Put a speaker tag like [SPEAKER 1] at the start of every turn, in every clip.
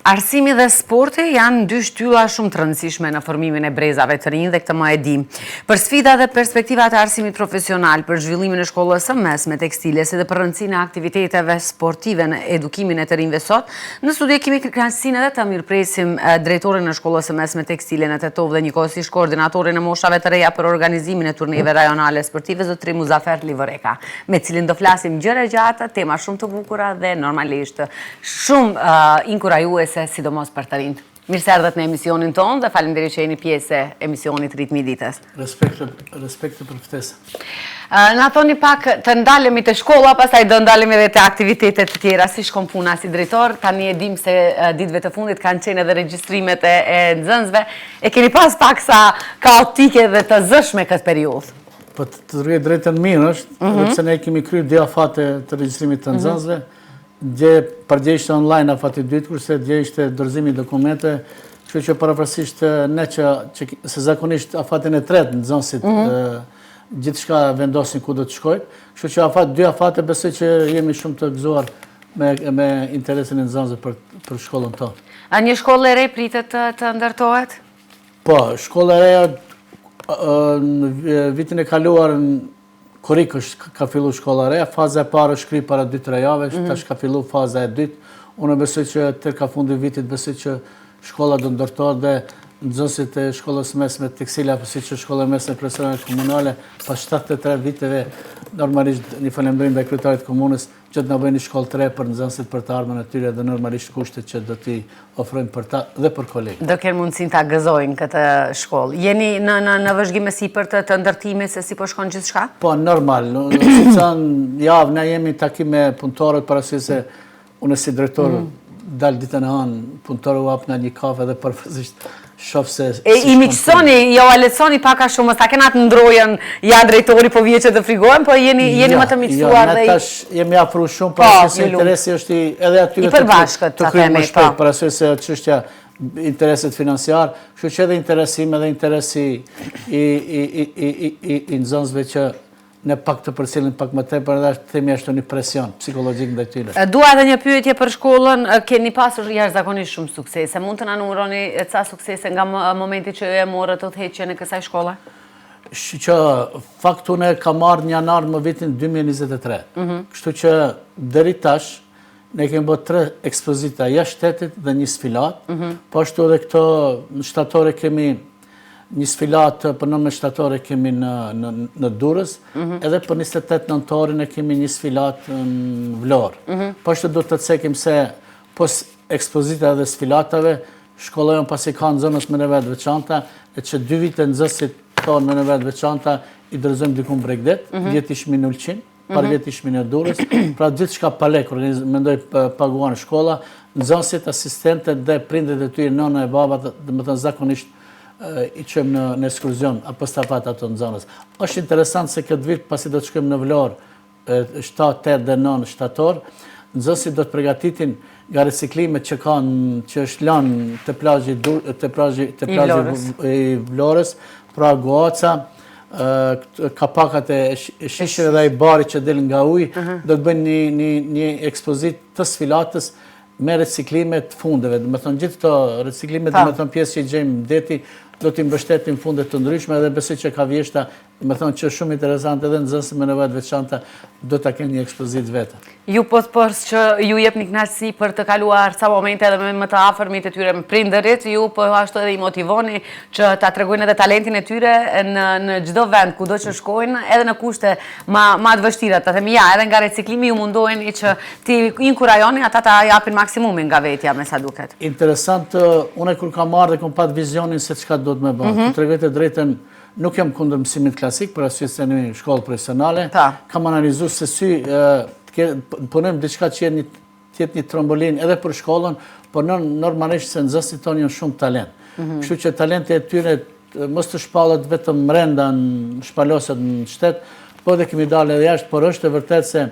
[SPEAKER 1] Arsimi dhe sporti janë dy shtylla shumë të rëndësishme në formimin e brezave të rinj dhe këtë më e dim. Për sfida dhe perspektivat e arsimit profesional, për zhvillimin e shkollës së mesme tekstile, si dhe për rëndësinë e aktiviteteve sportive në edukimin e të rinjve sot, në studio kemi kënaqësinë edhe të mirëpresim drejtorin e shkollës së mesme tekstile në Tetov dhe njëkohësisht koordinatorin e moshave të reja për organizimin e turneve rajonale sportive, zotëri Muzafer Livoreka, me cilin do flasim gjëra gjata, tema shumë të bukura dhe normalisht shumë inkurajuese sidomos për të rinjt. Mirë se erdhët në emisionin tonë dhe faleminderit që jeni pjesë e emisionit Ritmi i ditës.
[SPEAKER 2] Respekte për ftesën.
[SPEAKER 1] Na thoni pak të ndalemi të shkolla, pastaj do ndalemi edhe të aktivitetet të tjera, si shkon puna si drejtor. Tani e dim se ditëve të fundit kanë qenë edhe regjistrimet e nxënësve. E keni pas pak sa kaotike dhe të zëshme këtë periudhë.
[SPEAKER 2] Po të rrugë drejtën mirë është, sepse ne kemi kryer dy afate të regjistrimit të nxënësve. Dje përgje ishte online afati dytë, kurse dje ishte dorëzimi dokumente, kështu që parapërsisht ne që se zakonisht afatin e tretë nxënësit gjithçka vendosin ku do të shkojnë, kështu që dy afate besoj që jemi shumë të gëzuar me interesin e nxënësve për shkollën tonë.
[SPEAKER 1] A një shkollë e re pritet të ndërtohet?
[SPEAKER 2] Po, shkolla e reja në vitin e kaluar Korik ka fillu shkolla e reja, faza e parë është kry para 2-3 jave, tash ka fillu faza e dytë. Unë besoj që ka fundi vitit besoj që shkolla do ndërtohet dhe nxënësit e shkollës mesme tekstile apo siç është shkolla mesme profesionale komunale, pas 73 viteve, normalisht një falenderojmë ndaj kryetarit të komunës që të na bëjnë një shkollë të re për nxënësit për të ardhmen e tyre dhe normalisht kushtet që do t'i ofrojmë për ta dhe për kolegët.
[SPEAKER 1] Do kenë mundësinë ta gëzojnë këtë shkollë. Jeni në vëzhgime sipër të ndërtimit se si po shkon gjithçka?
[SPEAKER 2] Po, normal. Si thënë, javë ne jemi takim me punëtorët para se unë si drejtor dal ditën e hanë, punëtorë u hap në një kafe dhe përfëzisht shoh se...
[SPEAKER 1] I miqësoni, jo a leçoni paka shumë, sa kena të ndrojën, ja drejtori po vje që të frigohen, po jeni më të miqësuar dhe...
[SPEAKER 2] Jo, ne tash jemi afru shumë, për se interesi është edhe atyre të krymë më shpejt, për se çështja interesit financiar, kështu që edhe interesim edhe interesi i nxënësve që ne pak të përcjellin pak më tepër edhe themi ashtu një presion psikologjik ndaj tyre.
[SPEAKER 1] Dua edhe një pyetje për shkollën, keni pasur jashtëzakonisht shumë suksese. Mund të na numëroni ca suksese nga momenti që e morët udhëheqjen e kësaj shkolle?
[SPEAKER 2] Që faktu ne ka marrë në janar më vitin 2023. Kështu që deri tash ne kemi bërë 3 ekspozita jashtë shtetit dhe një sfilat. Po ashtu edhe këto në shtatore kemi një sfilat për 19 shtatore kemi në Durrës, edhe për 28 nëntorin e kemi një sfilat në Vlorë. Po ashtu do të cekim se pos ekspozita dhe sfilatave, shkolla jonë pasi ka nxënës me neve të veçanta, e që 2 vite nxënësit tonë me neve të veçanta i dorëzojmë diku në Bregdet, vjet ishmi në Ulqin, par vjet ishmi në Durrës, pra gjithçka palek, mendoj paguan shkolla, nxënësit, asistentët dhe prindërit e tyre, nëna e babat, dhe më thënë zakonisht i qëmë në ekskurzion, apo stafat ato nxënës. Është interesant se këtë vit, pasi do të shkojmë në Vlorë, 7, 8 dhe 9 shtator, nxënësit do të përgatitin nga reciklimet që kanë, që është lanë të plazhi i Vlorës, pra goaca, kapakat e shisheve dhe i bari që delin nga ujë, do të bëjnë një ekspozit të sfilatës me reciklimet fundeve. Dhe me thonë gjithë të reciklimet, dhe me thonë pjesë që i gjejmë deti, do t'i mbështetim fundet të ndryshme edhe besoj që ka vjeshta, me thonë që shumë interesant edhe nxënësit me nevojat veçanta do t'a kenë një ekspozit vetë.
[SPEAKER 1] Ju pos që ju jep një kënaqësi për të kaluar ca momente edhe me më të afërmit e tyre me prindërit, ju po ashtu edhe i motivoni që ta tregojnë edhe talentin e tyre në çdo vend kudo që shkojnë, edhe në kushte më të vështira. Ta themi ja, edhe nga riciklimi ju mundoheni që ti inkurajoni ata ta japin maksimumin nga vetja me sa duket.
[SPEAKER 2] Interesant, unë kur kam marrë dhe kam pat vizionin se çka do të më bëj. Të tregoj të drejtën, nuk jam kundër mësimit klasik, për arsye se në shkollë profesionale, kam analizuar se si punojmë diçka që jetë një trombolin edhe për shkollën, por normalisht se nxënësit tonë janë shumë talent. Kështu që talenti e tyre mos të shpallet vetëm brenda në shpaloset në shtet, po dhe kemi dalë edhe jashtë, por është e vërtet se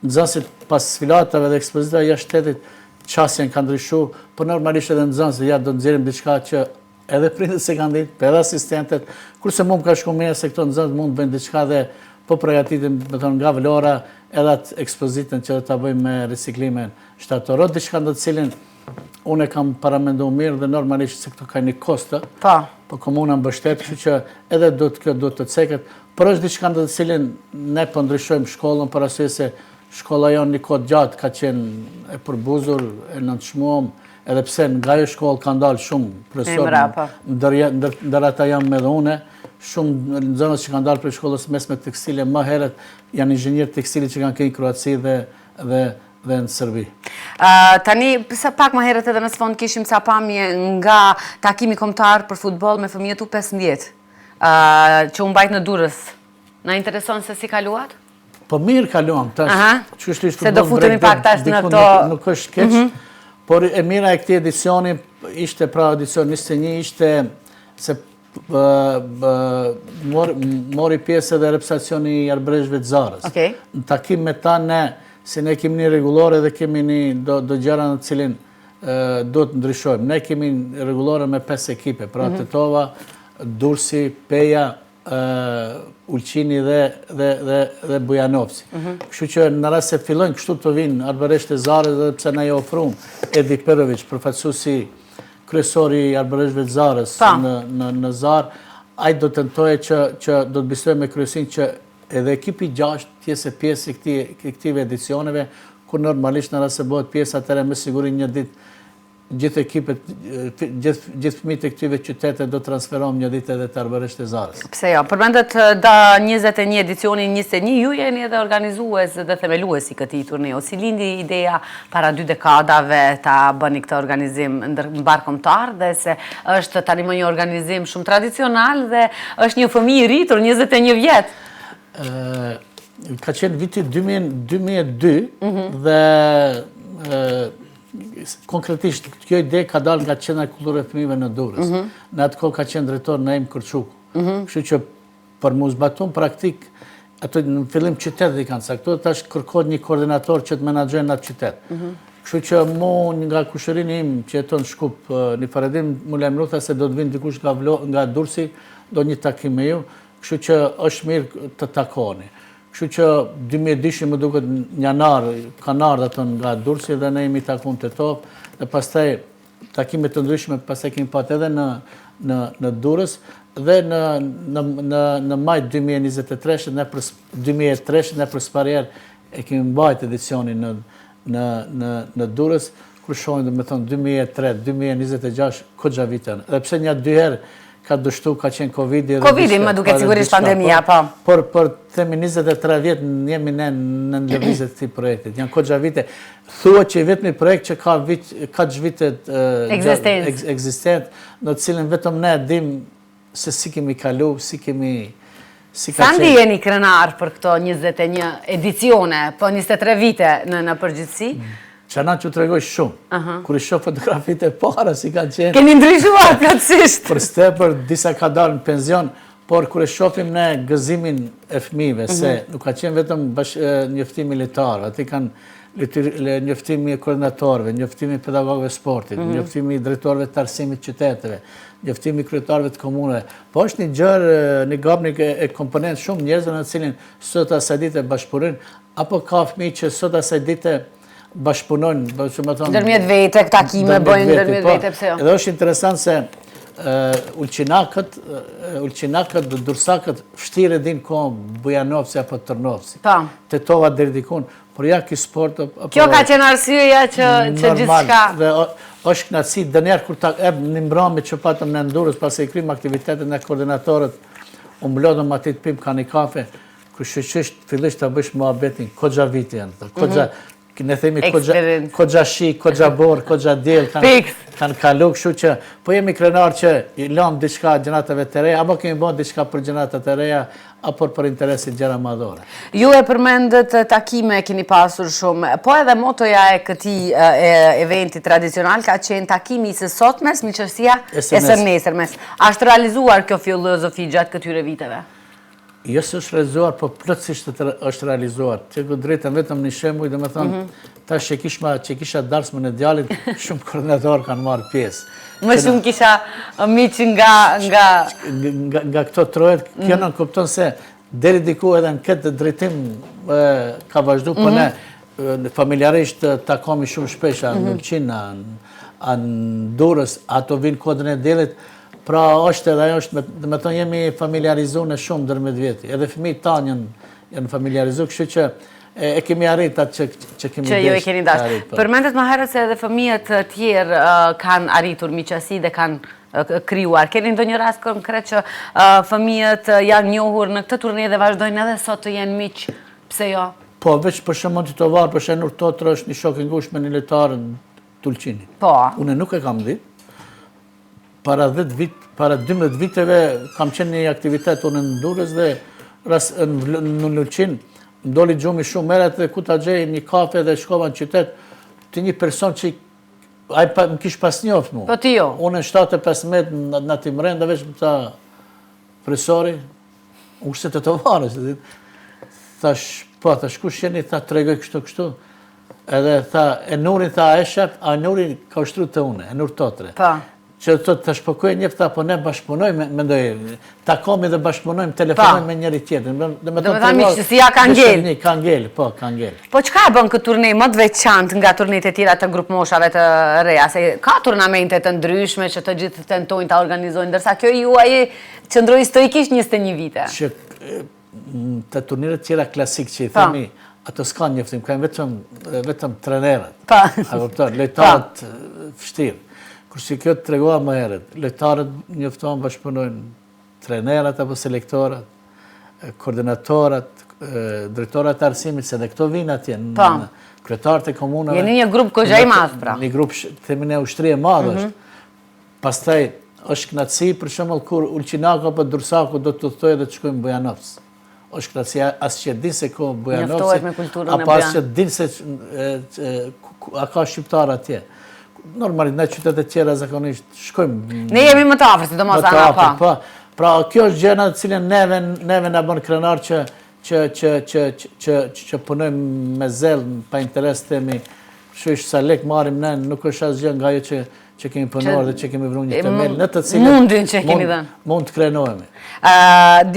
[SPEAKER 2] nxënësit pas sfilatave dhe ekspozitave jashtë shtetit qasjen ka ndryshu, por normalisht edhe nxënësit ja do të nxjerrim diçka që edhe prindët se kanë ditë, edhe asistentet, kurse mund ka shku mirë se këto nxënës mund të bëjnë diçka dhe po përgatitim nga Vlora edhe atë ekspozitën që do ta bëjmë me reciklimin shtatoror, diçka në të cilin unë e kam paramendu mirë dhe normalisht se këto ka një kostë, po komuna mbështet, kështu që edhe kjo do të ceket, për është diçka në të cilin ne po ndryshojmë shkollën, për arsye se shkolla jonë një kohë gjatë ka qenë e përbuzur, e nëntshmuam, edhe pse nga jo shkollë ka ndalë shumë profesorë, ndër ata jam edhe une, shumë në zonës që ka ndalë për shkollës mesme tekstile, më herët janë inxhinierë tekstili që kanë kënë Kroaci dhe në Serbi.
[SPEAKER 1] Tani, pak më herët edhe në sfond kishim ca pamje nga takimi kombëtar për futboll me fëmijët U15, që u mbajt në Durrës. Na intereson se si kaluat?
[SPEAKER 2] Po mirë kaluam,
[SPEAKER 1] se do futemi pak tash në këto...
[SPEAKER 2] Nuk është keq, por e mira e këti edicioni, ishte pra edicion 21, ishte se mori pjesë edhe reprezentacioni i Arbreshve të Zarës. Në takim me ta ne, se ne kemi një regulore dhe kemi një do gjëra në cilin do të ndryshojmë. Ne kemi regulore me 5 ekipe, pra Tetova, Durrësi, Peja, Ulqini dhe Bujanovci. Kështu që në rast se fillojnë kështu të vinë Arbreshte të Zarës dhe pse na jo ofrum Edi Perović, përfaqësuesi kryesori i Arbreshve të Zarës në Zarë, ai do të tentojë që do të bisedojë me kryesin që edhe ekipi 6 tjesë pjesë i këtive edicioneve, kur normalisht në rast se bëhet pjesë atëherë me siguri një ditë gjithë ekipet, gjithë fëmijët e këtyre qytete do transferohem një ditë edhe të Arbreshte të Zarës.
[SPEAKER 1] Pse jo, përmendet da 21 edicionin 21, ju jeni edhe organizues dhe themelues i këtij turneu. Si lindi ideja para 2 dekadave ta bëni këtë organizim ndërkombëtar dhe se është tani më një organizim shumë tradicional dhe është një fëmijë i rritur 21 vjet.
[SPEAKER 2] Ka qenë viti 2002 dhe konkretisht, kjo ide ka dalë nga Qendra e Kulturës së Fëmijëve në Durrës. Në atë kohë ka qenë drejtor Naim Kërçuku. Kështu që për mu zbatun praktik, ato në fillim qytetet i kanë caktuar, tash kërkohet një koordinator që të menaxhojë atë qytet. Kështu që mu nga kushërini im që jeton Shkup, një faredim mu lajmëruta se do të vinë dikush nga Durrësi, do një takim me ju, kështu që është mirë të takoni. Kështu që 2002 më duket në janar, kanë ardhur ato nga Durrësi dhe ne jemi takuar në Tetov dhe pastaj takime të ndryshme pastaj kemi pasur edhe në Durrës dhe në maj 2023 ne për sipërherë e kemi mbajtur edicionin në Durrës, kur shohim domethënë 2003, 2026 koxha vite. Edhe pse një 2 herë ka dështu, ka qenë Covidi.
[SPEAKER 1] Covidi, më duket sigurisht pandemia, po.
[SPEAKER 2] Por themi 23 vjet jemi ne në lëvizje të këtij projekti. Janë koxha vite. Thuhet që vetëm projekt që ka vite ekzistent, në të cilën vetëm ne dim se si kemi kalu, si kemi...
[SPEAKER 1] Sa ndjeni krenar për këto 21 edicione, po 23 vite në përgjithësi?
[SPEAKER 2] Qana që të regoj shumë, kur i shoh fotografit e para si ka qenë...
[SPEAKER 1] Keni ndryshuar plotësisht!
[SPEAKER 2] Për stepër, disa ka dalë në penzion, por kur e shohim ne gëzimin e fëmijëve, se nuk ka qenë vetëm njoftimi litarëve, ati kanë njoftimi koordinatorëve, njoftimi pedagogëve sportit, njoftimi drejtorëve të arsimit qyteteve, njoftimi kryetarëve të komuneve. Po është një gjërë, një gabnik e komponent shumë njerëzve në cilin sot asaj dite bashkëpunojnë, apo ka fëmijë që sot asaj dite bashkëpunojnë,
[SPEAKER 1] ndërmjet vete, takime bëjnë ndërmjet vete, pse jo.
[SPEAKER 2] Edhe është interesant se ulqinakët, dursakët, vështirë din kohë Bujanovci apo Trnovci. Tetova deri dikun, por ja ky sport...
[SPEAKER 1] Kjo ka qenë arsyeja që gjithçka...
[SPEAKER 2] Dhe është kënaqësi dënjerë kur ta një mbrëmje që patëm në Durrës, pasi i krymë aktivitetet në koordinatorët, u mblodhëm aty të pim kani kafe, kur shoqërisht fillish ta bësh muhabetin, koxha vite janë. Ne themi koxha shi, koxha bor, koxha del, kanë kalu, kështu që po jemi krenar që i lëm diçka gjenatave të reja, apo kemi bën diçka për gjenatat e reja, apo për interesit gjëra madhore.
[SPEAKER 1] Ju e përmendët takime keni pasur shumë, po edhe motoja e këtij eventi tradicional ka qenë takimi i së sotmes, miqësia e së nesërmes. Është realizuar kjo filozofi gjatë këtyre viteve?
[SPEAKER 2] Jo se është realizuar, po plotësisht është realizuar. Që ku drejtën vetëm një shembull, domethënë tash që kisha darsmën e djalit, shumë koordinatorë kanë marrë pjesë.
[SPEAKER 1] Më shumë kisha miq nga
[SPEAKER 2] këto trojet, kjo në kupton se deri diku edhe në këtë drejtim ka vazhdu, po ne familjarisht takomi shumë shpesha në Ulqina, në Durrës, ato vinë kodrën e delit, pra është edhe ajo është, dhe me thonë jemi familiarizu në shumë 12 vjeti, edhe fëmijët tanë janë familiarizu, kështu që e kemi arrit atë që kemi
[SPEAKER 1] që ju e keni dash. Përmendet më herët se edhe fëmijët tjerë kanë arritur miqësi dhe kanë krijuar. Keni ndonjë rast konkret që fëmijët janë njohur në këtë turne dhe vazhdojnë edhe sot të jenë miq? Pse jo?
[SPEAKER 2] Po, veç për shembull Titovar, për shembull Totra është një shok i ngushtë me një lojtar Tulqini.
[SPEAKER 1] Po.
[SPEAKER 2] Unë nuk e kam ditë. Para 12 viteve kam qenë një aktivitet unë në Durrës dhe në Lulqin, më doli gjumi shumë meret dhe ku ta gjej një kafe dhe shkova në qytet të një person që më kish pas njoft mu.
[SPEAKER 1] Po ti jo?
[SPEAKER 2] Unë në 75 në Timren dhe veç më ta presori, unë se të varës. Thash kush jeni, tha tregoj kështu. Edhe tha, e Nurin tha e shep, a Nurin ka ushtru të une, e Nur Totre. Që të shpëkoj njëftë, tha, po ne bashkëpunojmë, mendoj, takomi dhe bashkëpunojmë, telefonojmë me njëri tjetër.
[SPEAKER 1] Dhe me tha miqësia ka ngel.
[SPEAKER 2] Ka ngel, po, ka ngel.
[SPEAKER 1] Po qka e bën këtë turnej më të veçantë nga turnet e tjera të grup moshave të reja? Se ka turnamente të ndryshme që të gjithë tentojnë të organizojnë, ndërsa kjo juaj qëndroi stoikisht 21 vite.
[SPEAKER 2] Që të turniret tjera klasik që i themi, ato s'ka njëftim, ka vetëm trenerët. Lojtarët fështirë. Kërsi kjo të tregua më herët, lojtarët njëftohen bashkëpunojnë trenerat apo selektorat, koordinatorët, drejtorat e arsimit, se dhe këto vinë atje, kryetarët e komunave.
[SPEAKER 1] Jeni një grup këgja i madh, pra.
[SPEAKER 2] Një grup, themin e ushtri e madh është. Pastaj është knatësi, për shembull kur Ulqinaku apo Dursaku do të thojë dhe të shkojnë në Bujanovc. Është knatësi as që din se ko Bujanovci, apo as që din se a ka shqiptar atje. Normalisht, në qytetet tjera zakonisht shkojmë...
[SPEAKER 1] Ne jemi më të afër, sidomos ana pa.
[SPEAKER 2] Pra, kjo është gjëna të cilën neve na bën krenar që punojmë me zellë, pa interes të themi, shush sa lek marim ne, nuk është asgjë nga ajo që kemi punuar dhe që kemi vruar një temel, në të cilën
[SPEAKER 1] mundin që kemi dhënë.
[SPEAKER 2] Mund të krenohemi.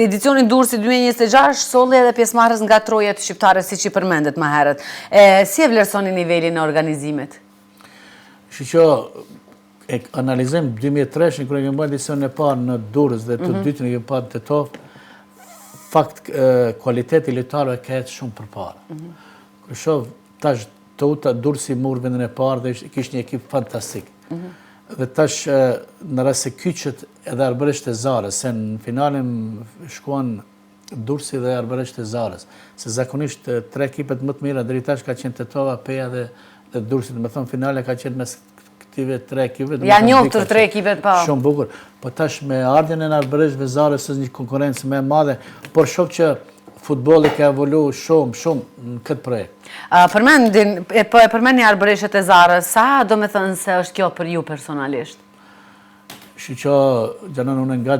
[SPEAKER 1] Edicionin Durrësit 2026 solli edhe pjesëmarrës nga trojet shqiptare siç i përmendet më herët. Si e vlerësoni nivelin e organizimit?
[SPEAKER 2] Që e analizojmë 2003, kërë kemi bërë edicionin e parë në Durrës dhe të dytën e kemi parë në Tetov, fakt kualiteti lojtarëve ka jetë shumë përpara. Kërë shoh tash Teuta Durrësi mur vendin e parë dhe kishte një ekip fantastik. Dhe tash në rast se kyçet edhe Arbëresht e Zarës, se në finalin shkuan Durrësi dhe Arbëresht e Zarës, se zakonisht tre ekipet më të mira deri tash ka qenë Tetova, Peja dhe Durrësi, me thonë finale ka qenë mes këtive tre ekipe.
[SPEAKER 1] Ja njohur tre ekipet pa.
[SPEAKER 2] Shumë bukur. Po tash me ardhjen e Arbëresht e Zarës është një konkurrencë më e madhe, por shoh që futbolli ka evoluar shumë në këtë projekt.
[SPEAKER 1] Përmendni Arbëresht e Zarës, sa do me thënë se është kjo për ju personalisht?
[SPEAKER 2] Që gjanon unë nga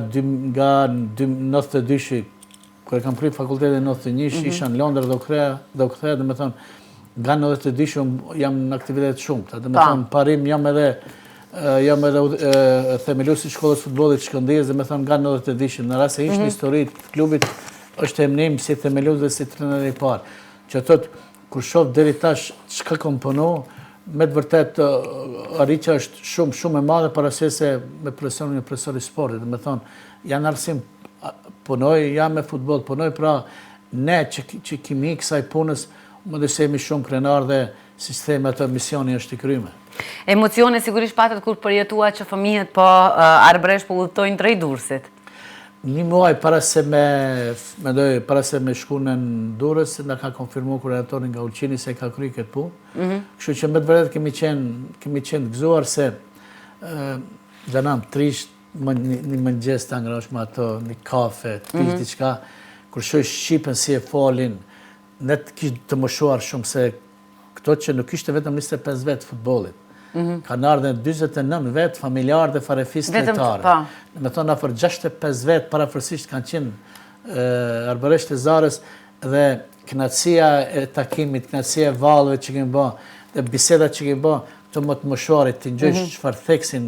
[SPEAKER 2] 92, kërë kam kryer fakultetin 91, isha në Londër dhe u kthea, dhe me thonë, nga 92 jam në aktivitet shumë. Dhe me thonë, parim jam edhe themeluesi i shkollës futbollit Shkëndijës, dhe me thonë, nga 92, në rast se ishte histori të klubit, është emnim si themelues dhe si trener i parë. Që thotë, kur shoh deri tash çka kam punuar, me të vërtet arritja është shumë e madhe para se me profesionin e profesor i sportit. Dhe me thonë, janë arsim punoj, jam me futboll punoj, pra ne që kemi kësaj punës, më dhe se jemi shumë krenar dhe sistemi atë misioni është i kryme.
[SPEAKER 1] Emocione sigurisht patet kur përjetua që fëmijët po Arbëresht po udhtojnë drejt Durrësit.
[SPEAKER 2] Një muaj para se me shku në Durrës, nga ka konfirmu koordinatorin nga Ulqini se ka kry këtë punë. Kështu që me të vërtet kemi qenë gëzuar se gjanam trisht, një mëngjes të angrosh me ato, një kafe, të pish diçka, kur shoj Shqipen si e folin, ne të kishtë të moshuar shumë se këto që nuk ishte vetëm 25 vetë futbolit. Kanë ardhen 29 vetë familjar dhe farefis lojtare. Me thonë afër 65 vetë parafërsisht kanë qenë Arbëresht e Zarës dhe knatësia e takimit, knatësia e vallëve që kemi bë, dhe bisedat që kemi bë, të më të moshuarit të ngjojsh çfarë theksin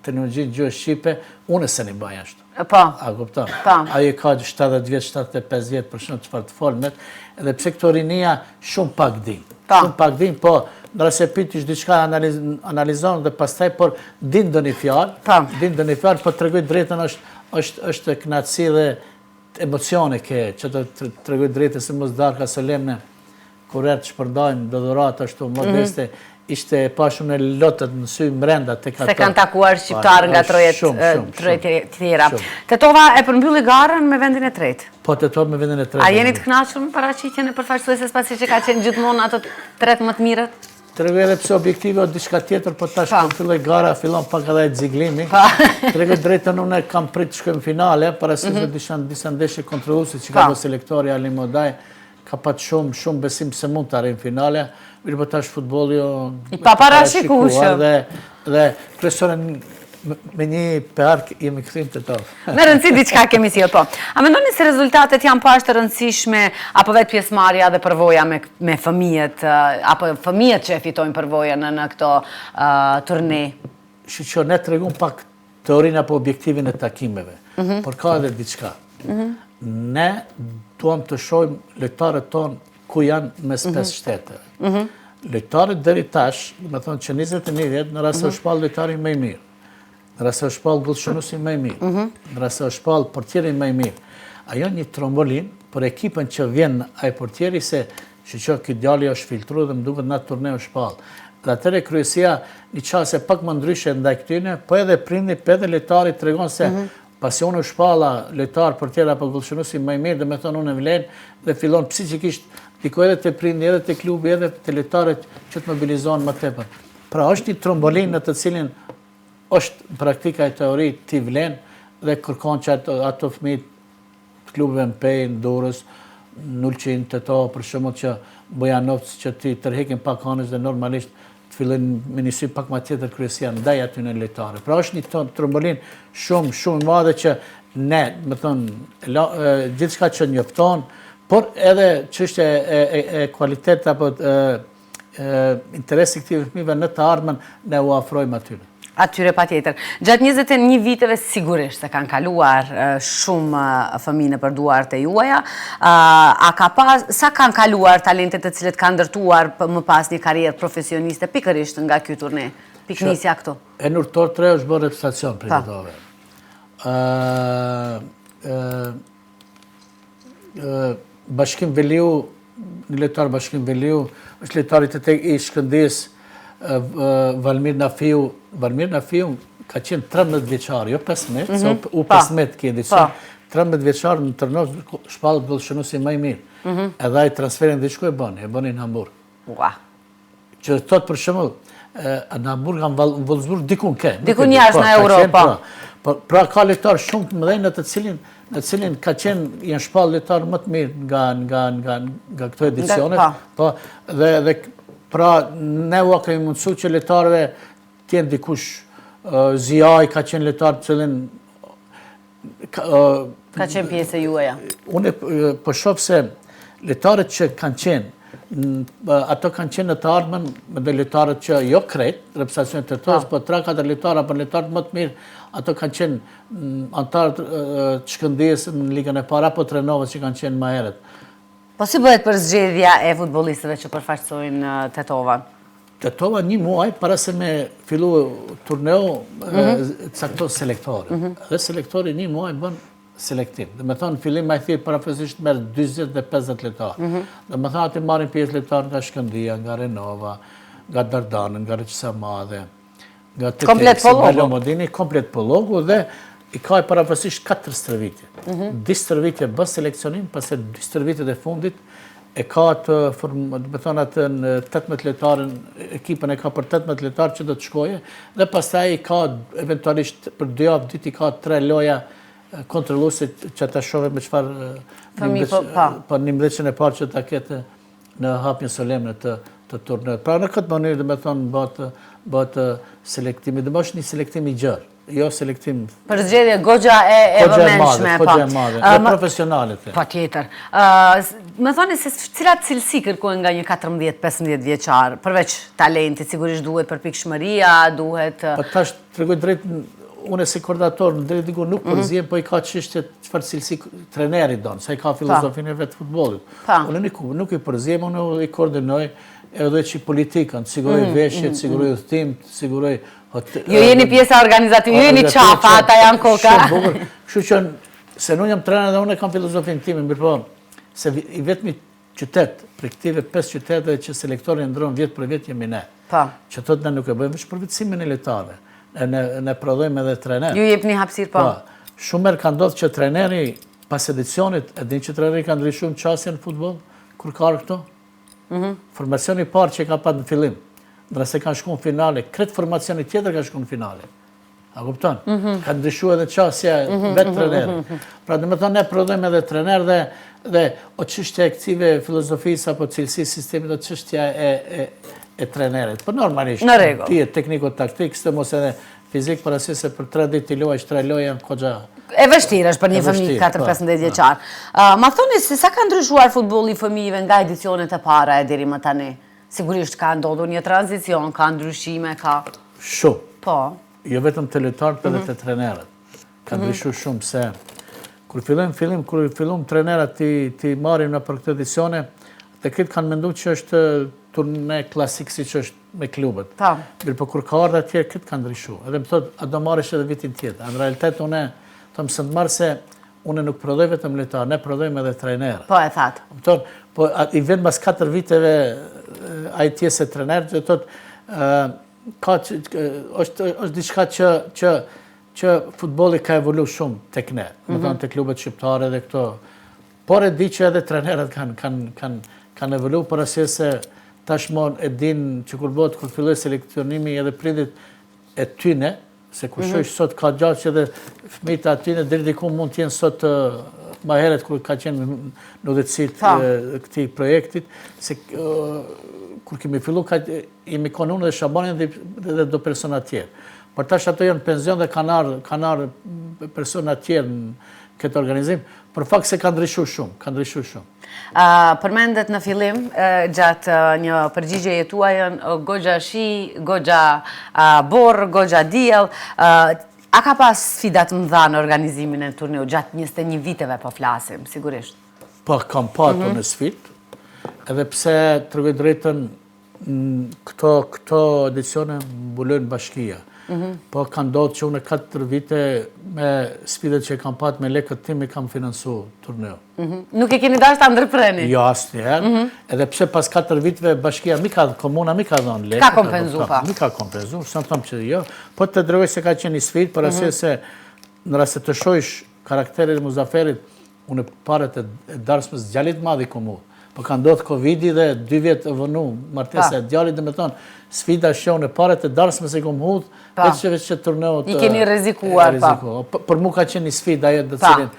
[SPEAKER 2] terminologjinë gjuhë shqipe, unë se një bëj ashtu. A kupton? Ajo ka 70 vjet, 75 vjet për shkak çfarë të folmet, edhe pse këto rinia shumë pak din. Shumë pak din, po nëse pitish diçka analizon dhe pastaj, por din do një fjalë, po të tregoj drejtën është kënaqësi dhe emocione që të tregoj drejtën se mos Darka Solemne, kur erë të shpërndajnë dëdhurat ashtu modeste, ishte pashun e lotët në sy mrenda të
[SPEAKER 1] se kanë takuar shqiptarë nga trojet tjera. Tetova e përmbylli garën me vendin e tretë.
[SPEAKER 2] Po, Tetova me vendin e tretë.
[SPEAKER 1] A jeni të kënaqur me paraqitjen e përfaqësueses pasi që ka qenë gjithmonë ato tretë më të mirët?
[SPEAKER 2] Tregoj edhe pse objektive o diçka tjetër, po tash kur filloi gara, fillon pak edhe ziglimi. Tregoj drejtën, unë kam prit të shkojmë finale, para se disa ndeshje kontrolluese që ka bërë selektori Ali Modaj, ka pat shumë besim se mund të arrijmë finale. Mirë po tash futbolli
[SPEAKER 1] i paparashikueshëm
[SPEAKER 2] dhe kryesorën me një peark jemi kthim Tetov.
[SPEAKER 1] Me rëndësi diçka kemi sjell po. A mendoni se rezultatet janë pas të rëndësishme apo vetë pjesëmarrja dhe përvoja me fëmijët apo fëmijët që e fitojnë përvojën në këto turne?
[SPEAKER 2] Që ne tregum pak teorinë apo objektivin e takimeve, por ka edhe diçka. Ne duam të shohim lojtarët tonë ku janë mes 5 shteteve. Lojtarët deri tash, me thonë që 21 vjetë, në rrasë është shpallë lojtari më i mirë, në rrasë është shpallë bullshonusi më i mirë, në rrasë është shpallë portieri më i mirë. Ajo një trombolin për ekipën që vjen ai portieri se që këtë djali është filtru dhe më duket në turne është shpallë. Dhe atëre kryesia një qase pak më ndryshe ndaj këtyne, po edhe prindi, po edhe lojtari tregon se pasi unë shpalla lojtar portier apo bullshonusi më i mirë, dhe me thonë unë e vlen dhe fillon psikikisht diko edhe të prindi, edhe të klubi, edhe të lojtarët që të mobilizohen më tepër. Pra është një trombolin në të cilin është praktika e teori t'i vlen dhe kërkon që ato fëmijët të klubeve në Pej, në Durrës, në Ulqin, Tetova, për shembull që Bojanovc që ti tërheqin pak anësh dhe normalisht të fillojnë me një sy pak më tjetër kryesia ndaj aty në lojtarë. Pra është një trombolin shumë i madhe që ne, më thonë, gjithçka që njofton, por edhe çështja e kualitet apo interesi këtyre fëmijëve në të ardhmen ne u afrojmë atyre.
[SPEAKER 1] Atyre patjetër. Gjatë 21 viteve sigurisht se kanë kaluar shumë fëmijë nëpër duart e juaja. Sa kanë kaluar talentet të cilët kanë ndërtuar më pas një karrierë profesioniste pikërisht nga ky turne? Piknisja këtu.
[SPEAKER 2] E në urtor 3 është bërë reprezentacion për Tetove. Bashkim Veliu, një lojtar Bashkim Veliu, është lojtari i Shkëndijës, Valmir Nafiu ka qenë 13 vjeçar, jo 15, se u 15 ki edicion, 13 vjeçar në Tërnov shpallë bullshonusi më i mirë. Edhe ai transferin dhe shku e bëni në Hamburg. Që thot për shembull, në Hamburg, në Wolfsburg, dikun ke.
[SPEAKER 1] Dikun jashtë në Europë.
[SPEAKER 2] Pra ka lojtar shumë të mëdhenj në cilin ka qenë janë shpallë lojtar më të mirë nga këto edicionet. Dhe pra ne u kemi mundësu që lojtarëve tjenë dikush Ziaj ka qenë lojtar të cilin
[SPEAKER 1] ka qenë pjesë e juaja.
[SPEAKER 2] Unë po shoh se lojtarët që kanë qenë ato kanë qenë në të ardhmen me lojtarët që jo krejt, reprezentacionit të tërës, po 3-4 lojtarë apo lojtarët më të mirë, ato kanë qenë antarët të Shkëndijës në ligën e parë apo Trenovës që kanë qenë më herët.
[SPEAKER 1] Po si bëhet për zgjedhja e futbollistëve që përfaqësojnë Tetova?
[SPEAKER 2] Tetova një muaj para se me fillu turneu cakton selektori. Dhe selektori një muaj bën selektim. Dhe me thonë, fillim ma i thirë parafesisht merë 20 dhe 50 lojtarë. Dhe me thonë, ati marrin pjesë lojtarë nga Shkëndija, nga Renova, nga Dardanën, nga Reqisa Madhe, nga Teteksi, nga Lomodini, komplet pologu dhe i ka i parafesisht 4 stërvitje. 2 stërvitje bën seleksionim, pasi 2 stërvitjet e fundit e ka të, me thonë atë në 18 lojtarën, ekipën e ka për 18 lojtarë që do të shkoje, dhe pastaj i ka eventualisht për 2 javë ditë i ka 3 loja kontrolluesit që ta shohim me çfarë për 11-ën e parë që ta ketë në hapjen solemne të turneut. Pra në këtë mënyrë dhe me thonë bëhet selektimi, dhe më është një selektim i gjerë, jo selektim...
[SPEAKER 1] Për zgjedhje goxha e vëmendshme.
[SPEAKER 2] Goxha e madhe, dhe profesionalit.
[SPEAKER 1] Pa tjetër. Me thoni se cilat cilësi kërkojnë nga një 14-15 vjeçar, përveç talentit, sigurisht duhet përpikshmëria, duhet...
[SPEAKER 2] Po tash tregoj drejt, unë si koordinator në drejt diku nuk përzijem, po i ka çështje çfarë cilësi treneri don, sa i ka filozofinë e vetë futbollit. Unë nuk i përzijem, unë i koordinoj edhe që politikën, siguroj veshjet, siguroj udhëtim, siguroj
[SPEAKER 1] ju jeni pjesa organizative, ju jeni qafa, ata janë koka.
[SPEAKER 2] Kështu që se unë jam trener dhe unë e kam filozofinë time, mirë po, se i vetmi qytet, për këtive 5 qyteteve që selektori ndronë vjet për vjet jemi ne. Që thotë ne nuk e bëjmë veç përvitësimin e lojtarëve. Ne prodhojmë edhe trener.
[SPEAKER 1] Ju jepni hapësirë, po.
[SPEAKER 2] Shumë herë ka ndodhur që treneri pas edicionit, e din që treneri ka ndryshuar qasje në futboll, kur ka këto. Formacioni i parë që ka pas në fillim, ndërsa kanë shkuar në finale, kretë formacioni tjetër ka shkuar në finale. A kupton? Ka ndryshuar edhe qasja vetë trenerit. Pra do të thonë ne prodhojmë edhe trener dhe o çështja e këtive filozofisë apo cilësisë sistemit o çështja e trenerit. Po normalisht. Ti je tekniko-taktik, së mos edhe fizik, por asaj se për 3 ditë ti luajsh 3 loja goxha.
[SPEAKER 1] E vështirë është për një fëmijë 4-15 vjeçar. Ma thoni se sa ka ndryshuar futbolli i fëmijëve nga edicionet e para deri më tani? Sigurisht ka ndodhur një tranzicion, ka ndryshime, ka
[SPEAKER 2] shumë.
[SPEAKER 1] Po.
[SPEAKER 2] Jo vetëm të lojtarët, edhe të trenerët. Ka ndryshuar shumë se kur fillojmë trenerat ti marrin në për këtë edicione, të këtë kanë menduar që është turne klasik siç është me klubet. Mirë, po kur ka ardhur atje këtë ka ndryshuar. Edhe më thotë, a do marrësh edhe vitin tjetër. Në realitet unë them së marr se unë nuk prodhoj vetëm lojtarë, ne prodhojmë edhe trenerë.
[SPEAKER 1] Po e thatë.
[SPEAKER 2] Po i vjen pas 4 viteve ai tjesë trener, do thotë është diçka që futbolli ka evoluar shumë tek ne, do të thonë tek klubet shqiptare dhe këto. Por e di që edhe trenerët kanë evoluar për arsye se tashmon e din që kur filloi seleksionimi edhe prindit e tyne, se kur shohësh sot ka gjatë që edhe fëmijët aty deri diku mund të jenë sot më herët kur ka qenë në udhëtësitë këtij projektit, se kur kemi filluar jemi konë unë dhe Shabanin dhe do persona tjerë. Por tash ato janë penzion dhe kanë ardhur persona tjerë në këtë organizim, për fakt se ka ndryshuar shumë.
[SPEAKER 1] Përmendet në fillim, gjatë një përgjigjeje tuaj, goxha shi, goxha borë, goxha diell. A ka pas sfidat mëdha në organizimin e turneut gjatë 21 viteve po flasim, sigurisht?
[SPEAKER 2] Po, kam patur në sfidë, edhe pse tregoj drejtën këto edicione mbulojnë bashkia. Po ka ndodhur që unë 4 vite me sfidat që kam pat me lekët tim i kam financuar turneu.
[SPEAKER 1] Nuk e keni dashur ta ndërprerni?
[SPEAKER 2] Jo, asnjëherë. Edhe pse pas 4 viteve bashkia komuna mi ka dhënë lekë.
[SPEAKER 1] Ka kompenzuar pa.
[SPEAKER 2] Mi ka kompenzuar, s'm them që jo. Po të drejtoj se ka qenë një sfidë, por arsye se në rast se të shohësh karakterin e Muzaferit, unë parat e darshmës djalit madh i komunë. Po ka ndodhur Covidi dhe 2 vjet e vënu martesa e djalit, domethënë sfida shon e parat e darshmës e kom hudh, veç që turneut
[SPEAKER 1] i keni rrezikuar pa.
[SPEAKER 2] Për mua ka qenë një sfidë ajo të cilin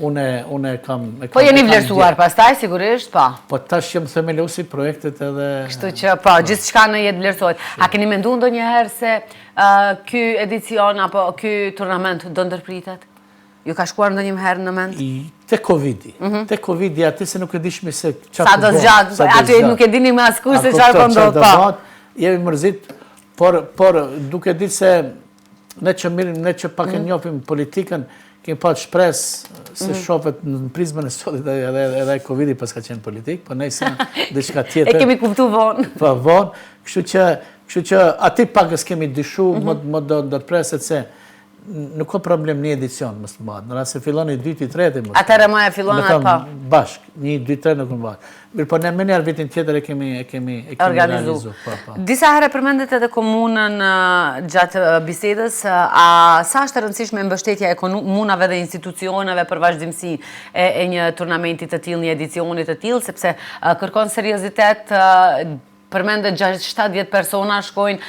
[SPEAKER 2] unë kam
[SPEAKER 1] po jeni vlerësuar pastaj sigurisht pa.
[SPEAKER 2] Po tash jam themelosi projektet edhe
[SPEAKER 1] kështu që po gjithçka në jetë vlerësohet. A keni menduar ndonjëherë se ky edicion apo ky turnament do ndërpritet? Ju ka shkuar ndonjëherë në mend?
[SPEAKER 2] Te Covidi. Te Covidi aty se nuk e dishmi se
[SPEAKER 1] çfarë. Sa do zgjat, aty nuk e dini me askush se çfarë po ndodh pa.
[SPEAKER 2] Jemi mërzit, por duke ditë se ne që pak e njohim politikën, kemi pas shpresë se shohet në prizmën e sotit edhe Covidi pas ka qenë politik, po nejse diçka tjetër.
[SPEAKER 1] E kemi kuptuar vonë.
[SPEAKER 2] Po vonë, kështu që aty pak kemi dyshuar më do ndërpreset se nuk ka problem një edicion më së madh. Në rast se fillon i 2, i 3 më.
[SPEAKER 1] Atëherë më e fillon atë pa.
[SPEAKER 2] Bashk, 1, 2, 3 nuk mund. Mirë, po ne më njëherë vitin tjetër e kemi
[SPEAKER 1] organizuar. Disa herë përmendet edhe komunën gjatë bisedës, a sa është e rëndësishme mbështetja e komunave dhe institucioneve për vazhdimsinë e një turnamenti të tillë, një edicioni të tillë, sepse kërkon seriozitet. Përmendet 60-70 persona shkojnë,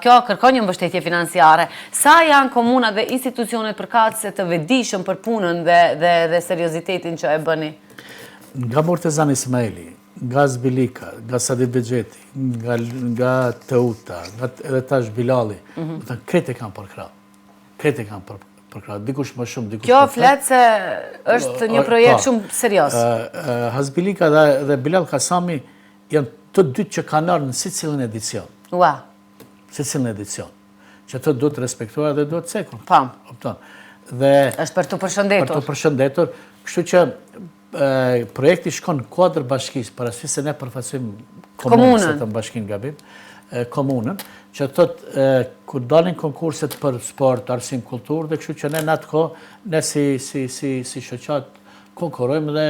[SPEAKER 1] kjo kërkon një mbështetje financiare. Sa janë komuna dhe institucionet përkatëse të vetëdijshëm për punën dhe seriozitetin që e bëni?
[SPEAKER 2] Nga Murtezan Ismaili, nga Zbilika, nga Sadit Bexheti, nga Teuta, nga edhe tash Bilali, krejt e kanë përkrah. Dikush më shumë, dikush
[SPEAKER 1] kjo flet se është një projekt shumë serios.
[SPEAKER 2] Hazbilika dhe Bilal Kasami janë të dytë që kanë ardhur në secilin edicion.
[SPEAKER 1] Ua.
[SPEAKER 2] Secilin edicion. që të duhet respektuar dhe duhet cekur.
[SPEAKER 1] Pa.
[SPEAKER 2] Dhe
[SPEAKER 1] është për të përshëndetur.
[SPEAKER 2] Për të përshëndetur, kështu që projekti shkon në kuadër bashkisë, parasysh se ne përfaqësojmë komunën, se të bashkinë gabim, komunën, që thotë kur dalin konkurset për sport, arsim, kulturë, dhe kështu që ne në atë kohë, ne si shoqat konkurrojmë dhe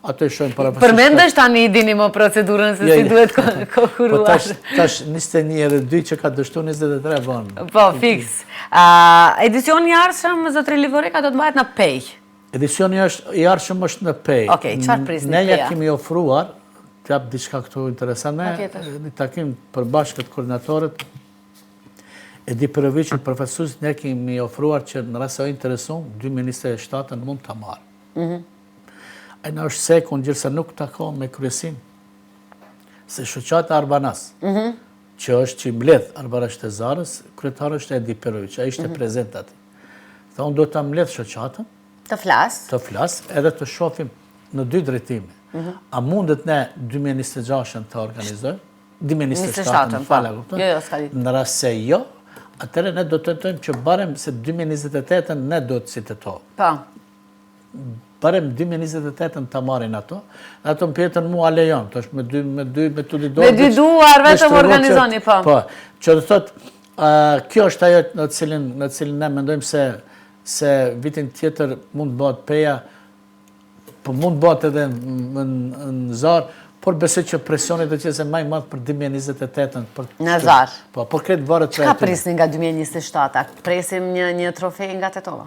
[SPEAKER 2] ato i shojmë para.
[SPEAKER 1] Përmendesh tani i dini më procedurën se si duhet konkuruar.
[SPEAKER 2] Po tash 21 edhe 2 që ka dështu 23 banë.
[SPEAKER 1] Po, fiks. Edicioni i ardhshëm, zotëri Livoreka, do të bëhet në Pej.
[SPEAKER 2] Edicioni i ardhshëm është në Pej.
[SPEAKER 1] Okej, çfarë prisni
[SPEAKER 2] Ne
[SPEAKER 1] Peja?
[SPEAKER 2] ja kemi ofruar, t'jap diçka këtu interesante, një takim për bashkët koordinatorët, Edi Peroviqin, përfaqësues, ne kemi ofruar që në rast se o intereson, 2027 mund ta marrë. Ai na është sekun gjithse nuk takon me kryesin. Se shoqata Arbanas, që është që i mbledh Arbanas Shtezarës, kryetari është Edi Peroviq, ai ishte prezent aty. Tha unë do ta mbledh shoqatën,
[SPEAKER 1] Të flas,
[SPEAKER 2] edhe të shohim në 2 drejtime. A mundet ne 2026 të organizojmë? 2027, fala, kupton?
[SPEAKER 1] Jo, s'ka ditë.
[SPEAKER 2] Në rast se jo, atëherë ne do të tentojmë që barem se 2028 ne do të citetohë.
[SPEAKER 1] Pa.
[SPEAKER 2] Barem 2028 të marrin ato, dhe ato më pjetën mua lejon, të është me dy dorë.
[SPEAKER 1] Me 2 duar, vetëm organizoni, po.
[SPEAKER 2] Po, që do thotë, kjo është ajo në cilin ne mendojmë se vitin tjetër mund bëhet Peja, po mund bëhet edhe në Zar, por besoj që presioni do të jetë më i madh për 2028-ën.
[SPEAKER 1] Në Zar.
[SPEAKER 2] Po, por këtë varet
[SPEAKER 1] Çka prisni nga 2027? Presim një trofej nga Tetova?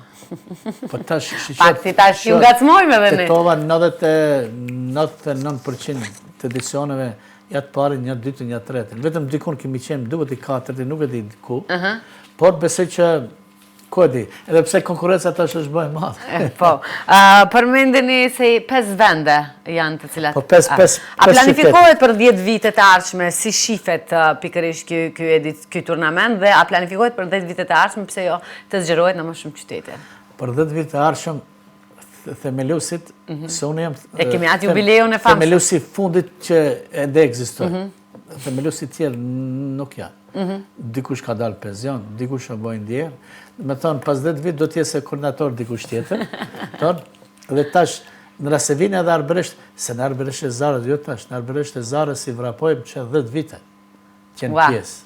[SPEAKER 2] Po tash,
[SPEAKER 1] Fakti tash ju ngacmojmë edhe ne.
[SPEAKER 2] Tetova 99% të edicioneve ja të parin, ja të dytin, ja të tretin. Vetëm dikun kemi qenë duhet i katërti, nuk e di ku. Por besoj që ku e di, edhe pse konkurenca tash është bëhe madhe.
[SPEAKER 1] Po, përmendeni se 5 vende janë të cilat...
[SPEAKER 2] Po, 5
[SPEAKER 1] A planifikohet për 10 vitet e ardhshme, si shifet pikërisht ky turnament, dhe a planifikohet për 10 vitet e ardhshme, pse jo të zgjerohet në më shumë qytete?
[SPEAKER 2] Për 10 vitet e ardhshëm, themelusit, se unë jam...
[SPEAKER 1] E kemi atë jubileun e famshëm.
[SPEAKER 2] Themelusi fundit që ende ekzistoj. Themelusi tjerë nuk janë. Dikush ka dalë penzion, dikush ka bojnë djerë. Me thonë, pas 10 vit do t'jese koordinator dikush tjetër. Dhe tash, në rase vine edhe Arbëresht, se në Arbëresht e Zarës, jo tash, në Arbëresht e Zarës i vrapojmë që 10 vite qenë pjesë.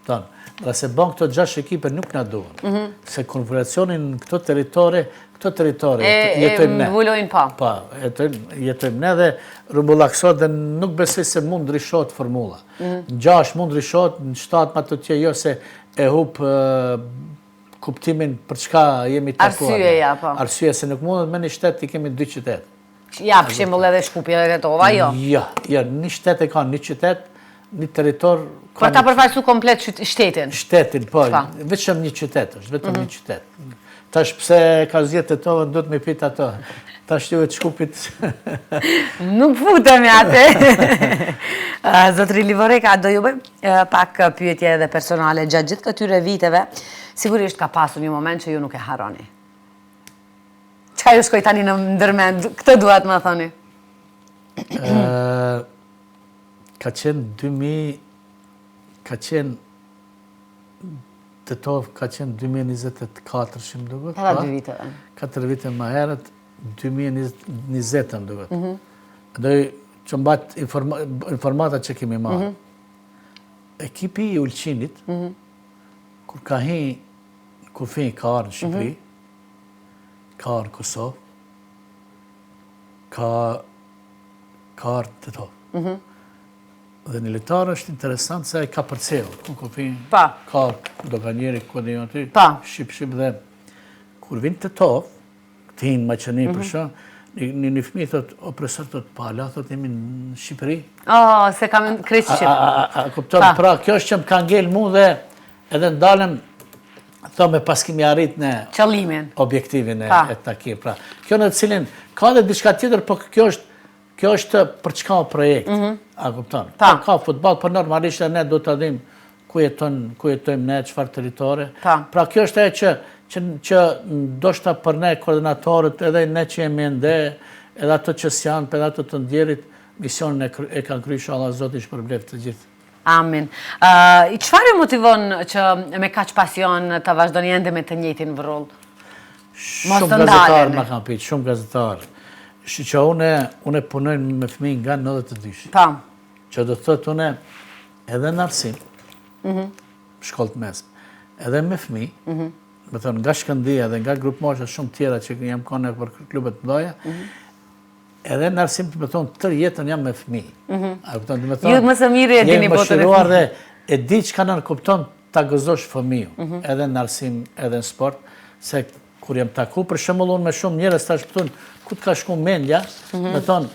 [SPEAKER 2] Në rase ban këto 6 ekipe nuk na duhen. Se konfederacionin në këto territore jetojmë ne.
[SPEAKER 1] E mbulojnë pa.
[SPEAKER 2] Pa, jetojmë ne dhe rumbullaksot dhe nuk besoj se mund ndryshohet formula. Në 6 mund ndryshohet, në 7 ma të tje jo se e hup kuptimin për çka jemi takuar.
[SPEAKER 1] Arsyeja, po.
[SPEAKER 2] Arsyeja se nuk mundet me një shtet i kemi 2 qytet.
[SPEAKER 1] Ja, për shembull edhe Shkupja dhe Tetova, jo?
[SPEAKER 2] Ja, një shtet e ka një qytet, një territor...
[SPEAKER 1] Për ta përfaqësu komplet shtetin?
[SPEAKER 2] Shtetin, po, vetëm një qytet është, vetëm një qytet. Tash pse ka zgjedhur Tetovën, do të më pyet ato. Tash ju e të Shkupit...
[SPEAKER 1] Nuk futemi atë. Zotri Livoreka, do ju bëjmë pak pyetje edhe personale gjatë gjithë këtyre viteve. Sigurisht ka pasur një moment që ju nuk e harroni. Çka ju shkoi tani në ndërmend? Këtë duat më thoni.
[SPEAKER 2] Ka qenë 2000... Ka qenë... Tetov ka qenë 2024, shimë duket.
[SPEAKER 1] Kada 2 viteve.
[SPEAKER 2] 4 vite më herët, 2020 më duket. Doj që mbat informata që kemi marrë. Ekipi i Ulqinit, kur ka hi kufi ka arë në Shqipëri, ka arë në Kosovë, ka arë në Tetov. Dhe një lojtar është interesant se ai ka përcjellur. Kufi ka doganjeri ku dhe jo aty, shqip dhe kur vin Tetov, këtë hinë Maqeni për shumë, një fëmijë thot, o profesor, thot, pala, thot, jemi në Shqipëri.
[SPEAKER 1] Se kam në kreqë Shqipë.
[SPEAKER 2] A kupton, pra, kjo është që më ka ngel mu dhe edhe ndalem, me pas kemi arrit në
[SPEAKER 1] qëllimin,
[SPEAKER 2] objektivin e takim. Pra, kjo në cilin, ka dhe diçka tjetër, po kjo është për çka o projekt, a kupton. Ka futbol, por normalisht e ne do të adim ku jetojmë ne, çfarë territore. Pra, kjo është e që ndoshta për ne koordinatorët, edhe ne që jemi ende, edhe ato që s'janë, edhe ato të ndjerit, misionin e kanë kryer inshallah Zoti shpërbleft të gjithë.
[SPEAKER 1] Amin. Çfarë ju motivon që me kaq pasion të vazhdoni ende me të njëjtin rol?
[SPEAKER 2] Shumë gazetarë më kanë pitë, shumë gazetarë. Që une punoj me fëmijë nga 92.
[SPEAKER 1] Pa.
[SPEAKER 2] Që do të thotë une edhe në arsim, shkollë të mesme, edhe me fëmijë, me thonë nga Shkëndia dhe nga grupë mosha shumë tjera që jam kone për klubet të mdoja, edhe në arsim të me thonë tërë jetën jam me fëmijë.
[SPEAKER 1] Ju më së mirë e dini botën e
[SPEAKER 2] fëmijë. Dhe e di që ka nënkupton ta gëzosh fëmiju, edhe në arsim, edhe në sport, se kur jam taku, për shembull unë me shumë njerëz tash pëtun, ku të ka shku mendja, me thonë,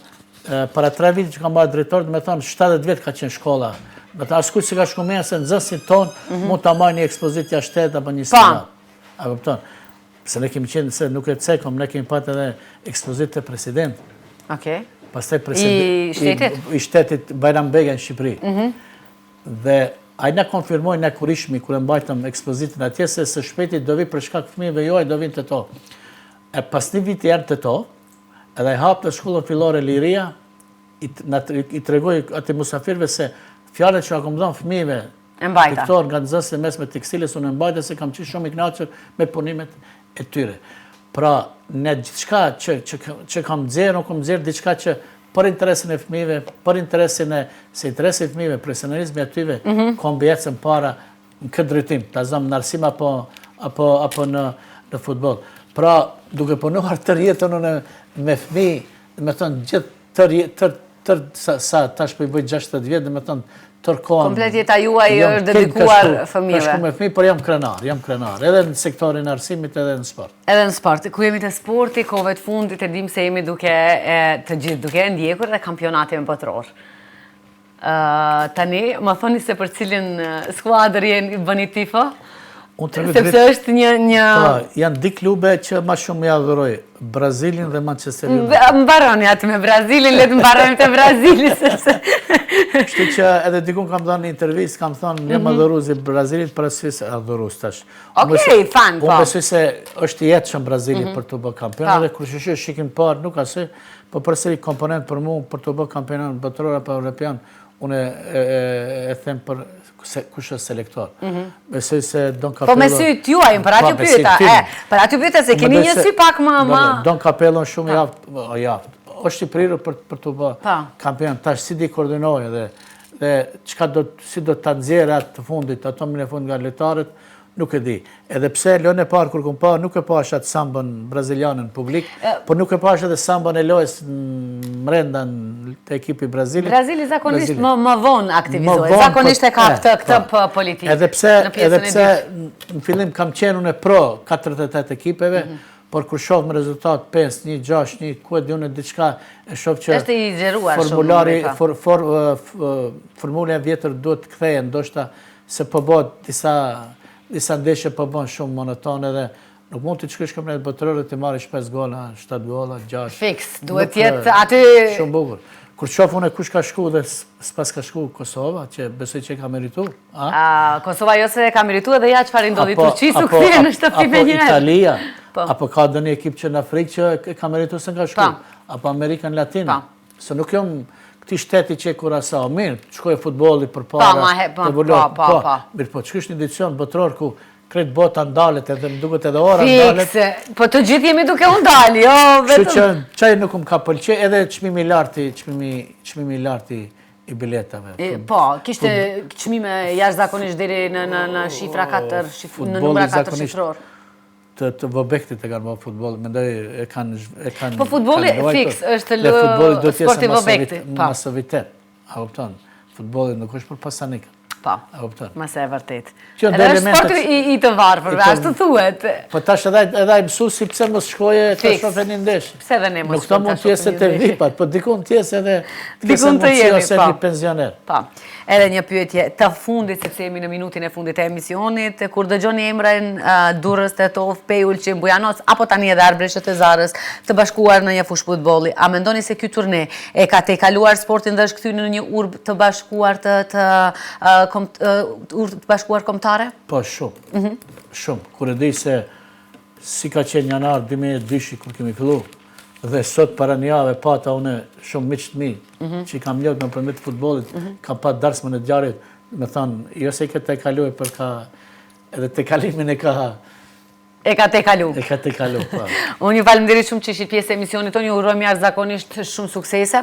[SPEAKER 2] para 3 vite që kam marrë drejtor, me thonë, 70 vjetë ka qenë shkolla. Me thonë, askuj që ka shku mendja, se nxënësit tonë, mund të marrë një ekspozitja shtetë, apo një stilat. A këpëton, se ne kemi qenë, se nuk e cekom, ne kemi patë edhe ekspozitë të president.
[SPEAKER 1] Okej.
[SPEAKER 2] Pastaj i shtetit Bajram Bega në Shqipëri. Dhe ai na konfirmoi na kurishmi kur e mbajtëm ekspozitën atje se së shpejti do vi për shkak fëmijëve juaj do vinë te to. E pas një viti erdhi te to, edhe ai hap të shkollën fillore Liria, i tregoi atë musafirëve se fjalët që akum dhon fëmijëve piktor nga nxënësit e mesme tekstiles unë mbajta se kam qenë shumë i kënaqur me punimet e tyre. Pra, në gjithçka që kam nxjerrë, nuk kam nxjerrë diçka që për interesin e fëmijëve, për interesin se interesi i fëmijëve, profesionalizmi atyve, kam bëjecën para në këtë drejtim, ta zëm në arsim apo në futboll. Pra, duke punuar tërë jetën me fëmijë, me thonë gjithë tërë sa tash po i bëj 60 vjet, me thonë tërkohën.
[SPEAKER 1] Komplet jeta juaj është dedikuar fëmijëve.
[SPEAKER 2] Ka shku me fëmijë, por jam krenar, edhe në sektorin arsimit, edhe në sport.
[SPEAKER 1] Edhe në sport. Ku jemi të sporti, kohëve të fundit, e dim se jemi të gjithë duke ndjekur dhe kampionatin botror. Tani, më thoni se për cilin skuadër bëni tifo? Sepse është një...
[SPEAKER 2] Janë di klube që ma shumë ja adhuroj, Brazilin dhe Manchester United.
[SPEAKER 1] Mbaroni atë me Brazilin, letë mbaroni të Brazilin, sepse...
[SPEAKER 2] Kështu që edhe dikun kam dhënë një intervjist, kam thonë një më adhuruz i Brazilit për asfis adhuruz tash.
[SPEAKER 1] Okej, fan, po.
[SPEAKER 2] Unë besoj se është jetë shumë Brazilit për të bë kampion, edhe kur shëshë shikim parë, nuk asë, po përsëri komponent për mu për të bë kampion botëror apo europian, unë e them për kush është selektor. Besoj se Don Capello...
[SPEAKER 1] Po me sy t'juaj, për aty pyeta, për aty pyeta se keni një sy pak më...
[SPEAKER 2] Don Capello shumë javë, është i prirur për të bë kampion, tash si di koordinoj dhe si do të nxjerrë atë të fundit, ato më në fund nga lojtarët, nuk e di. Edhe pse lojën e parë kur kom parë, nuk e pash atë sambën brazilianën publik, por nuk e pash edhe sambën e lojës mrenda të ekipi Brazilit.
[SPEAKER 1] Brazili zakonisht më vonë aktivizohet, zakonisht e ka këtë politikë.
[SPEAKER 2] Edhe pse në fillim kam qenë unë pro 48 ekipeve, por kur shoh me rezultat 5-1, 6-1, ku e di unë diçka e shoh që
[SPEAKER 1] është i zgjeruar
[SPEAKER 2] formulari formula e vjetër duhet të kthehen, ndoshta se po bëhet disa ndeshje po bën shumë monotone dhe nuk mund të shkosh kampionatin botëror të marrësh 5 gola, 7 gola, 6.
[SPEAKER 1] Fiks, duhet jetë aty
[SPEAKER 2] shumë bukur. Kur shoh unë kush ka shku dhe s'pas ka shku Kosova, që besoj që ka merituar.
[SPEAKER 1] Kosova jo se ka merituar dhe ja çfarë ndodhi Turqisu kthehen në shtëpi me një herë.
[SPEAKER 2] Apo Italia, apo ka ndonjë ekip që në Afrikë që ka merituar se ka shku, apo Amerikën Latine. Se nuk jam këtij shteti që Kurasao, mirë, shkoi futbolli përpara. Mirë, po ç'është një edicion botror ku kretë bota ndalet edhe më duket edhe ora ndalet.
[SPEAKER 1] Fikse, po të gjithë jemi duke u ndalë, jo vetëm.
[SPEAKER 2] Kështu që çaj nuk më ka pëlqej edhe çmimi i lartë i biletave.
[SPEAKER 1] Po, kishte çmime jashtëzakonisht deri në shifra 4, në numra 4 shifror.
[SPEAKER 2] Të vëbektit e kanë bërë futboll, mendoj e kanë...
[SPEAKER 1] Po futbolli fiks është sporti vëbekti.
[SPEAKER 2] Masivitet, a kupton? Futbolli nuk është për pasanikët.
[SPEAKER 1] Po, mëse e vërtet. Edhe është sporti i të varfërve, ashtu thuhet.
[SPEAKER 2] Po tash edhe ai mësuesi pse mos shkoje të shohë një ndeshje.
[SPEAKER 1] Pse edhe ne mos
[SPEAKER 2] shkojmë. Nuk të mund të jesë të vipat, po dikun të jesë edhe dikun të jemi, ose një pensioner.
[SPEAKER 1] Po. Edhe një pyetje të fundit, sepse jemi në minutin e fundit e emisionit, kur dëgjoni emrin Durrës, Tetov, Pejull, Bujanoc, apo tani edhe Arbreshët e Zarës, të bashkuar në një fushë futbolli, a mendoni se ky turne e ka tejkaluar sportin dhe është kthyer në një urb të bashkuar kombëtare?
[SPEAKER 2] Po, shumë. Shumë. Kur e di se si ka qenë janar 2002 kur kemi filluar, dhe sot para një javë pata une shumë miqtë mi që i kam ljotë në përmet futbolit, kam pat darsmën e djarit Me thonë, jo se i këtë e kalu për ka, edhe te kalimin e ka
[SPEAKER 1] te kalu.
[SPEAKER 2] E ka te kalu, po.
[SPEAKER 1] Unë ju falemnderit shumë që ishit pjesë e emisionit tonë, ju urojmë jashtëzakonisht shumë suksese.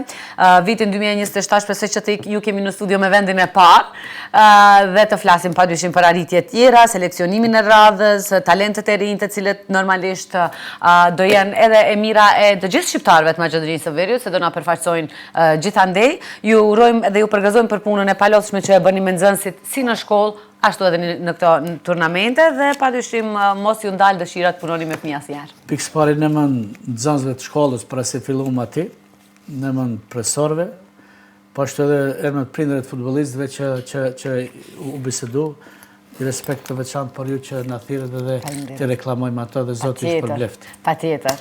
[SPEAKER 1] Vitin 2027 besoj që ju kemi në studio me vendin e parë dhe të flasim padyshim për arritje tjera, seleksionimin e radhës, talentet e rinj të cilët normalisht do jenë edhe e mira e të gjithë shqiptarëve të Maqedonisë së Veriut, se do na përfaqësojnë gjithandej. Ju urojmë dhe ju përgëzojmë për punën e palodhshme që e bëni me nxënësit si në shkollë, ashtu edhe në këto turnamente dhe padyshim mos ju ndalë dëshirat punoni me fëmija thjerë.
[SPEAKER 2] Pikës pari në mënë nxënësve të shkollës për se fillum ati, në mënë profesorëve, po ashtu edhe emët prindërit futbolistëve që u bisedu, i respekt të veçantë për ju që në thirët edhe të reklamojmë ato dhe zotë ishtë për bleft.
[SPEAKER 1] Pa tjetër.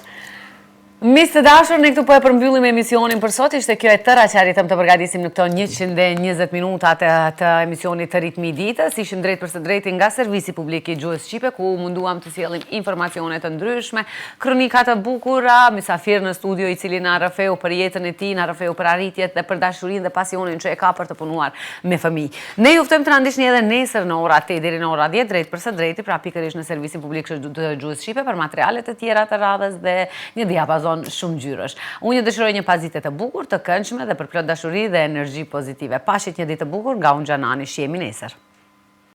[SPEAKER 1] Misë të dashur, ne këtu po e përmbyllim emisionin për sot, ishte kjo e tëra që arritëm të përgatisim në këto 120 minuta të emisionit të ritmi ditës. Ishim drejt përse drejti nga servisi publik i Gjuhës Shqipe, ku munduam të sjellim informacionet të ndryshme, kronikat të bukura, mysafir në studio i cili na rrëfeu për jetën e tij, na rrëfeu për arritjet dhe për dashurinë dhe pasionin që e ka për të punuar me fëmijë. Ne ju ftojmë të na ndiqni edhe nesër në ora 8 deri në ora 10 drejt përse drejti, pra pikërisht në servisin publik të Gjuhës Shqipe për materialet të tjera të radhës dhe një diapazon shumë gjyrësh. Unë ju dëshiroj një pazite të bukur, të këndshme dhe për plot dashuri dhe energji pozitive. Pashit një ditë të bukur nga unë Gjanani, shihemi nesër.